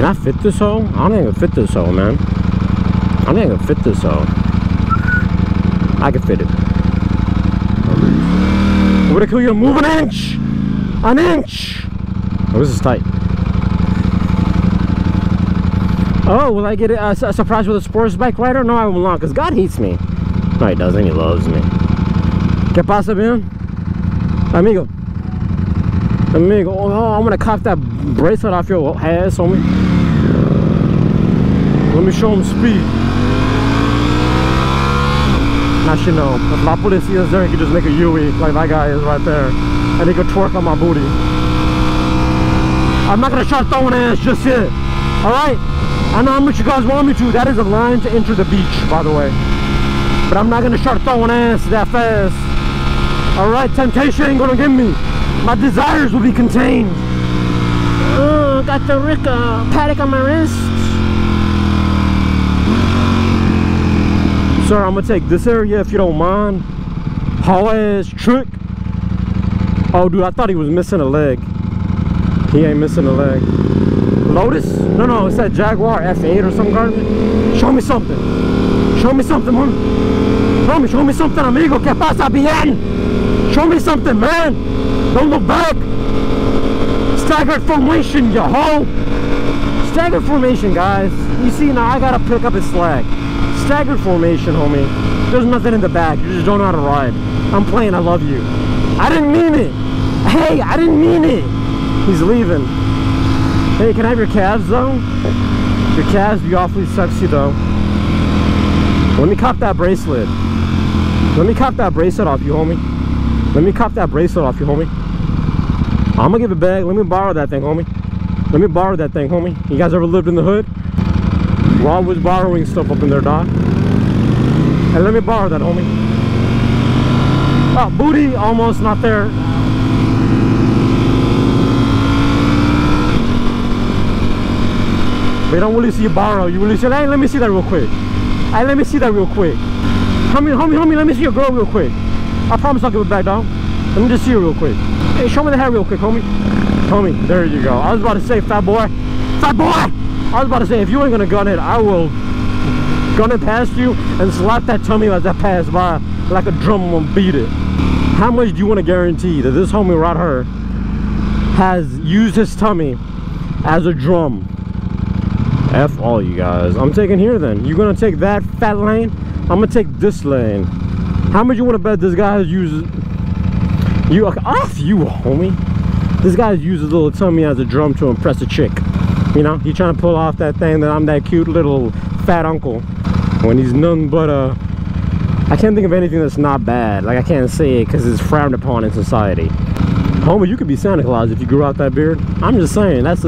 Can I fit this hole? I don't think I can fit this hole, man. I don't think I can fit this hole. I can fit it. Would it kill you to move an inch? An inch! Oh, this is tight. Oh, will I get a surprise with a sports bike rider? No, I will not, because God hates me. No, he doesn't. He loves me. ¿Qué pasa, bien? Amigo. Amigo. Oh, I'm going to cop that bracelet off your ass, homie. Let me show him speed. Now, you know, if La Policia is there, he could just make a Yui like that guy is right there. And he could twerk on my booty. I'm not going to start throwing ass just yet. Alright? I know how much you guys want me to. That is a line to enter the beach, by the way. But I'm not going to start throwing ass that fast. Alright? Temptation ain't going to get me. My desires will be contained. Oh, got the paddock on my wrist. Sir, I'm gonna take this area if you don't mind. Haul ass trick. Oh, dude, I thought he was missing a leg. He ain't missing a leg. Lotus? No, it's that Jaguar F8 or some garbage. Show me something. Show me something, man. Show me something, amigo. ¿Qué pasa bien? Show me something, man. Don't look back. Staggered formation, you hoe. Staggered formation, guys. You see, now I gotta pick up his slack. Staggered formation, homie. There's nothing in the back. You just don't know how to ride. I'm playing. I love you. I didn't mean it. Hey, I didn't mean it. He's leaving. Hey, can I have your calves, though? Your calves be awfully sexy, though. Let me cop that bracelet. Let me cop that bracelet off you, homie. Let me cop that bracelet off you, homie. I'm gonna give it back. Let me borrow that thing, homie. Let me borrow that thing, homie. You guys ever lived in the hood? We're always borrowing stuff up in there, dog. And let me borrow that, homie. Oh, booty, almost not there. They don't really see you borrow. You really say, hey, let me see that real quick. Hey, let me see that real quick. Homie, let me see your girl real quick. I promise I'll give it back, dog. Let me just see her real quick. Hey, show me the hair real quick, homie. Homie, there you go. I was about to say, fat boy. Fat boy! I was about to say, if you ain't gonna gun it, I will gun it past you and slap that tummy as that pass by like a drum and beat it. How much do you want to guarantee that this homie right here has used his tummy as a drum? F all you guys. I'm taking here then. You're gonna take that fat lane? I'm gonna take this lane. How much you want to bet this guy has used you? Off you, homie. This guy has used his little tummy as a drum to impress a chick. You know, he's trying to pull off that thing that I'm that cute little fat uncle when he's none but I can't think of anything that's not bad. Like, I can't say it because it's frowned upon in society. Homie, you could be Santa Claus if you grew out that beard. I'm just saying, that's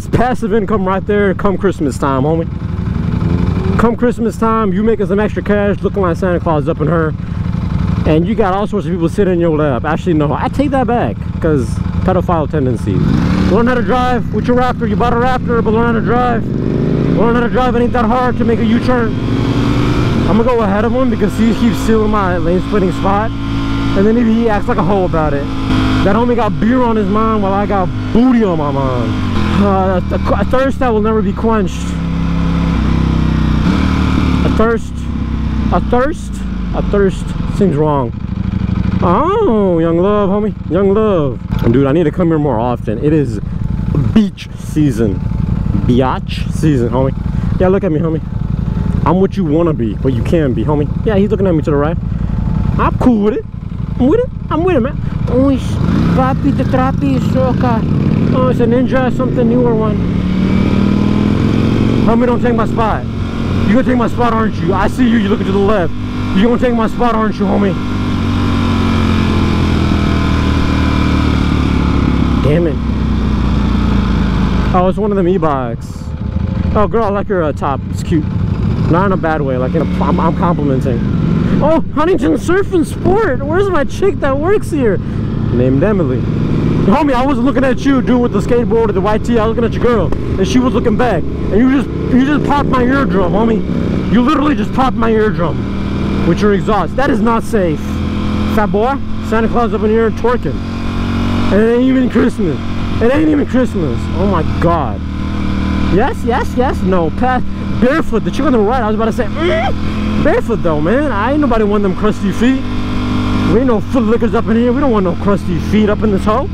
passive income right there come Christmas time, homie. Come Christmas time, you making some extra cash looking like Santa Claus up in her, and you got all sorts of people sitting in your lap. Actually, no, I take that back because pedophile tendencies. Learn how to drive with your Raptor. You bought a Raptor, but learn how to drive. Learn how to drive. It ain't that hard to make a U-turn. I'm gonna go ahead of him because he keeps stealing my lane splitting spot, and then he acts like a hoe about it. That homie got beer on his mind while I got booty on my mind. A thirst that will never be quenched. A thirst seems wrong. Oh, young love, homie, young love. Dude, I need to come here more often. It is beach season. Biatch season, homie. Yeah, look at me, homie. I'm what you want to be, but you can be, homie. Yeah, he's looking at me to the right. I'm cool with it. I'm with it. I'm with it, man. Oh, it's Papi the Trapi Soka. Oh, it's a Ninja, something newer one. Homie, don't take my spot. You gonna take my spot, aren't you? I see you. You're looking to the left. You gonna take my spot, aren't you, homie? Damn it. Oh, it's one of them e-bikes. Oh, girl, I like your top. It's cute. Not in a bad way. Like, I'm complimenting. Oh, Huntington Surf and Sport. Where's my chick that works here? Named Emily. Homie, I wasn't looking at you, dude, with the skateboard or the white tee. I was looking at your girl, and she was looking back. And you just popped my eardrum, homie. You literally just popped my eardrum with your exhaust. That is not safe. Fat boy, Santa Claus up in here twerking. And it ain't even Christmas. It ain't even Christmas. Oh my God. Yes, yes, yes. No, pass. Barefoot. The chick on the right. I was about to say, barefoot though, man. I ain't nobody want them crusty feet. We ain't no foot lickers up in here. We don't want no crusty feet up in this hole.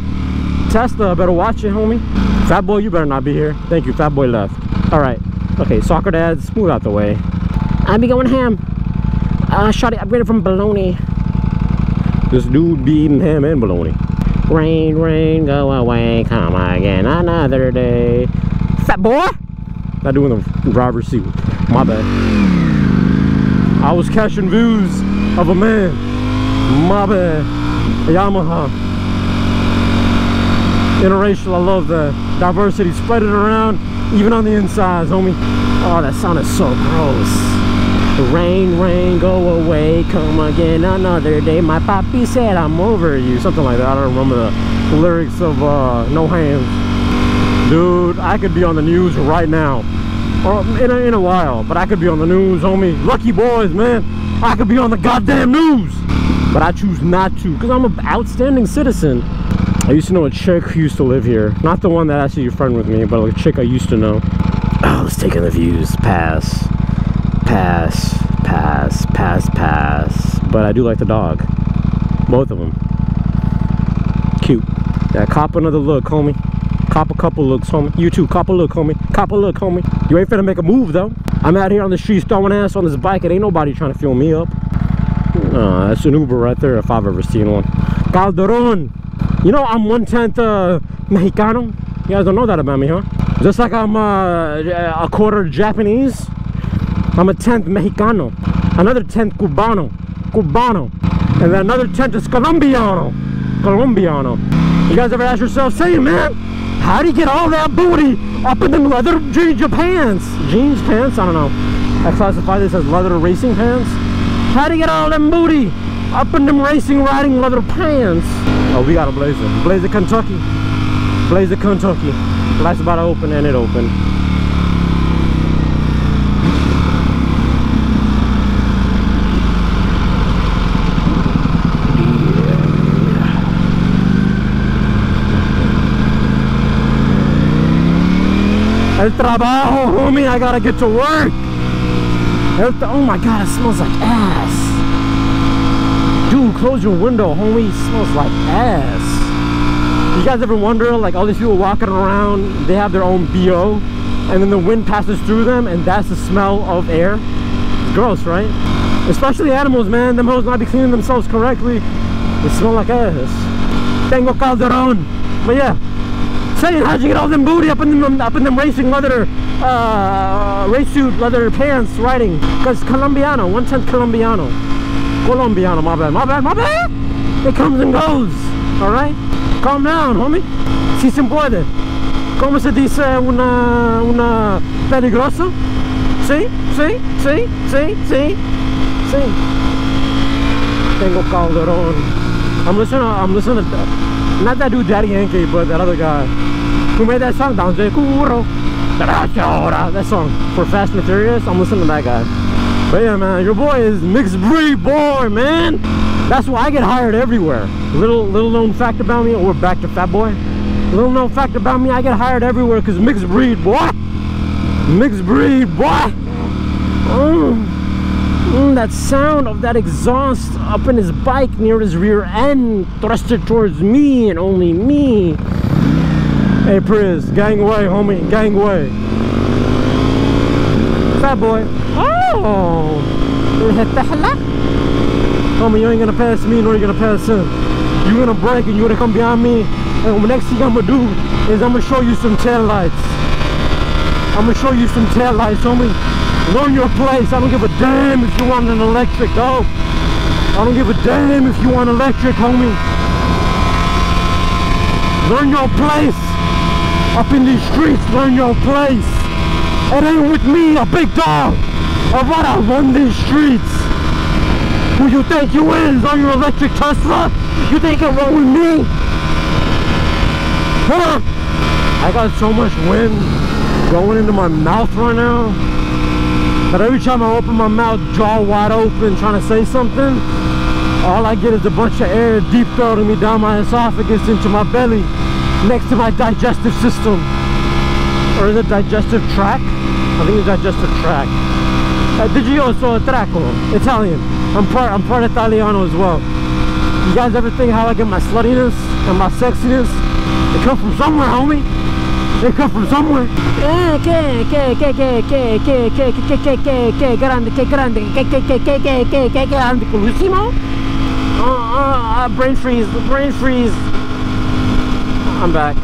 Tesla, better watch it, homie. Fat boy, you better not be here. Thank you, fat boy left. All right. Okay, soccer dads, move out the way. I be going ham. Shawty upgraded from bologna. This dude be eating ham and bologna. Rain, rain, go away, come again another day. Fat boy! Not doing the driver's seat. My bad. I was catching views of a man. My bad. A Yamaha. Interracial, I love that. Diversity, spread it around, even on the insides, homie. Oh, that sounded so gross. Rain, rain, go away, come again another day. My papi said I'm over you. Something like that. I don't remember the lyrics of No Hands. Dude, I could be on the news right now. Or in a while, but I could be on the news, homie. Lucky boys, man. I could be on the goddamn news. But I choose not to, because I'm an outstanding citizen. I used to know a chick who used to live here. Not the one that actually is a friend with me, but a chick I used to know. Oh, let's take in the views. Pass. Pass. Pass. Pass. Pass. But I do like the dog. Both of them. Cute. Yeah, cop another look, homie. Cop a couple looks, homie. You too, cop a look, homie. Cop a look, homie. You ain't finna make a move, though. I'm out here on the streets throwing ass on this bike. It ain't nobody trying to fill me up. That's an Uber right there if I've ever seen one. Calderon. You know, I'm 1/10 Mexicano. You guys don't know that about me, huh? Just like I'm a quarter Japanese, I'm a 10th Mexicano. Another 10th Cubano. And then another 10th is Colombiano. You guys ever ask yourself, say, man, how do you get all that booty up in them leather jeans pants? Jeans pants? I don't know. I classify this as leather racing pants. How do you get all them booty up in them racing riding leather pants? Oh, we got a Blazer. Blazer, Kentucky. Blazer, Kentucky. Light's about to open, and it opened. El trabajo, homie. I gotta get to work. Oh my God, it smells like ass. Dude, close your window, homie. It smells like ass. You guys ever wonder, like, all these people walking around, they have their own BO, and then the wind passes through them, and that's the smell of air? It's gross, right? Especially animals, man. Them hoes not be cleaning themselves correctly. They smell like ass. Tengo Calderon. But yeah, saying, how'd you get all them booty up in them racing leather, race suit leather pants riding? Because Colombiano, 1/10 Colombiano. My bad. It comes and goes, alright? Calm down, homie. Si se puede. ¿Cómo se dice una peligroso? Sí. Tengo Calderon. I'm listening to, not that dude Daddy Yankee, but that other guy who made that song, that song for Fast and Furious. I'm listening to that guy. But yeah, man, your boy is mixed breed boy, man. That's why I get hired everywhere. Little known fact about me, or back to fat boy. Little known fact about me, I get hired everywhere because mixed breed boy. Mixed breed boy. That sound of that exhaust up in his bike near his rear end, thrusted towards me and only me. Hey Priz, gang away, homie, gang away. Fat boy. Oh, homie, you ain't gonna pass me nor you gonna pass him. You're gonna break and you're gonna come behind me, and the next thing I'm gonna do is I'm gonna show you some tail lights. I'm gonna show you some tail lights, homie. Learn your place. I don't give a damn if you want an electric, dog. I don't give a damn if you want electric, homie. Learn your place. Up in these streets, learn your place. It ain't with me, a big dog. Alright, I run these streets. Who you think you is on your electric Tesla? You think you run with me? Huh? I got so much wind going into my mouth right now, but every time I open my mouth, jaw wide open, trying to say something, all I get is a bunch of air deep throating me down my esophagus into my belly. next to my digestive system, or the digestive tract. I think the digestive tract. Digioso tracco, Italian. I'm part Italiano as well. You guys ever think how I get my sluttiness and my sexiness? They come from somewhere, homie. They come from somewhere. Grande, colissimo. Brain freeze. I'm back.